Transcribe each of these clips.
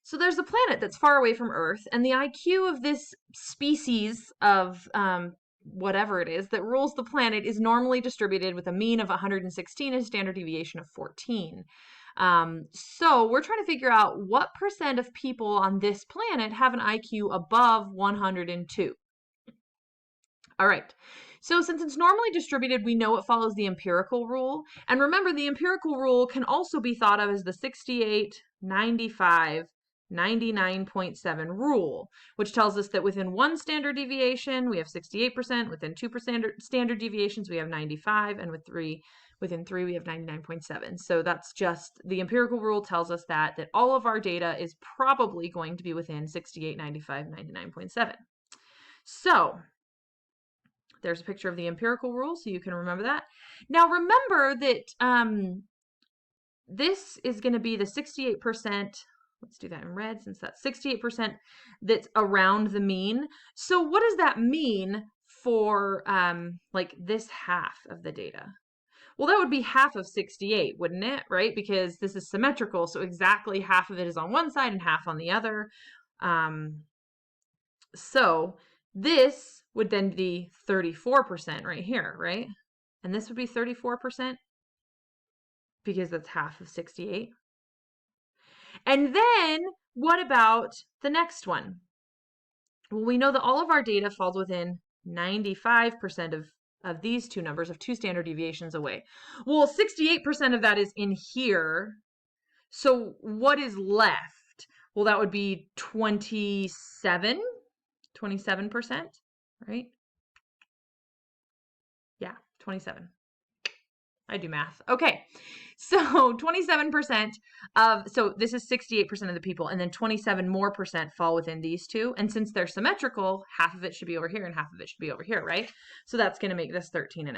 So there's a planet that's far away from Earth, and the IQ of this species of whatever it is that rules the planet is normally distributed with a mean of 116 and a standard deviation of 14. So we're trying to figure out what percent of people on this planet have an IQ above 102. All right. So since it's normally distributed, we know it follows the empirical rule. And remember, the empirical rule can also be thought of as the 68, 95, 99.7 rule, which tells us that within one standard deviation, we have 68%, within two standard deviations, we have 95, and within three, we have 99.7. So that's just, the empirical rule tells us that all of our data is probably going to be within 68, 95, 99.7. So there's a picture of the empirical rule, so you can remember that. Now remember that this is going to be the 68%. Let's do that in red since that's 68% that's around the mean. So what does that mean for like this half of the data? Well, that would be half of 68, wouldn't it? Right? Because this is symmetrical, so exactly half of it is on one side and half on the other. So this would then be 34% right here, right? And this would be 34% because that's half of 68. And then what about the next one? Well, we know that all of our data falls within 95% of these two numbers, of two standard deviations away. Well, 68% of that is in here. So what is left? Well, that would be 27%, right? Yeah, 27. I do math. Okay. So 27% so this is 68% of the people, and then 27 more percent fall within these two. And since they're symmetrical, half of it should be over here and half of it should be over here, right? So that's going to make this 13.5%.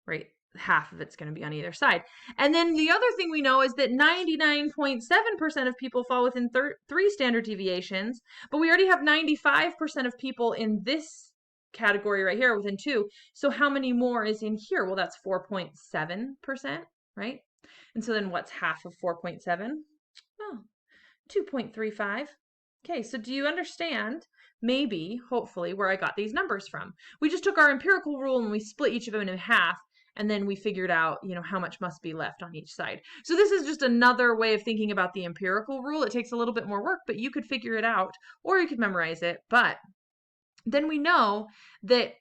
Right? Half of it's going to be on either side. And then the other thing we know is that 99.7% of people fall within three standard deviations, but we already have 95% of people in this category right here within two. So how many more is in here? Well, that's 4.7%, right? And so then what's half of 4.7? Oh, 2.35. Okay, so do you understand, maybe, hopefully, where I got these numbers from? We just took our empirical rule and we split each of them in half, and then we figured out, how much must be left on each side. So this is just another way of thinking about the empirical rule. It takes a little bit more work, but you could figure it out, or you could memorize it. But then we know that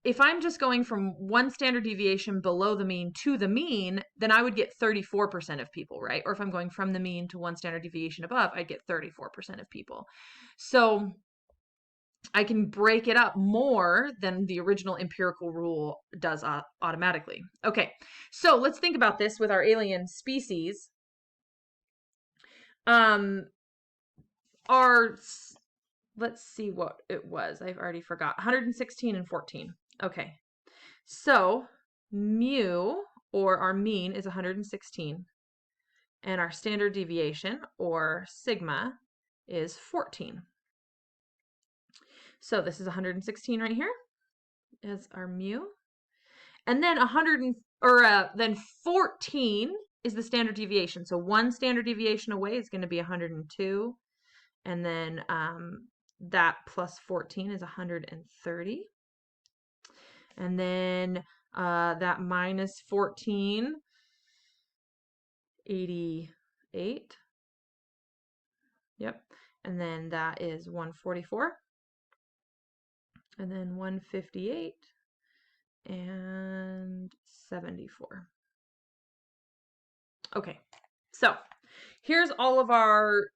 if I'm just going from one standard deviation below the mean to the mean, then I would get 34% of people, right? Or if I'm going from the mean to one standard deviation above, I'd get 34% of people. So I can break it up more than the original empirical rule does automatically. Okay, so let's think about this with our alien species. Let's see what it was. I've already forgot. 116 and 14. Okay. So mu, or our mean, is 116. And our standard deviation, or sigma, is 14. So this is 116 right here as our mu. And then then 14 is the standard deviation. So one standard deviation away is going to be 102. And then that plus 14 is 130. And then that minus 14, 88. Yep. And then that is 144. And then 158 and 74. Okay. So here's all of our,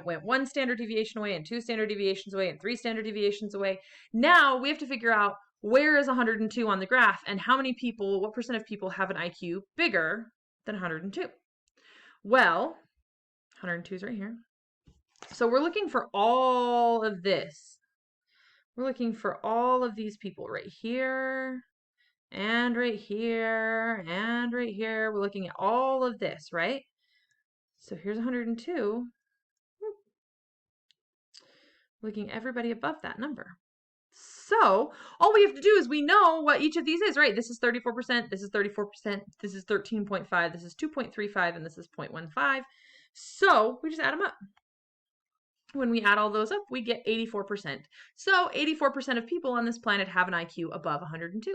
went one standard deviation away and two standard deviations away and three standard deviations away. Now we have to figure out where is 102 on the graph and how many people, what percent of people have an IQ bigger than 102? Well, 102 is right here. So we're looking for all of this. We're looking for all of these people right here and right here and right here. We're looking at all of this, right? So here's 102. Looking at everybody above that number. So all we have to do is we know what each of these is, right? This is 34%, this is 34%, this is 13.5, this is 2.35, and this is 0.15. So we just add them up. When we add all those up, we get 84%. So 84% of people on this planet have an IQ above 102.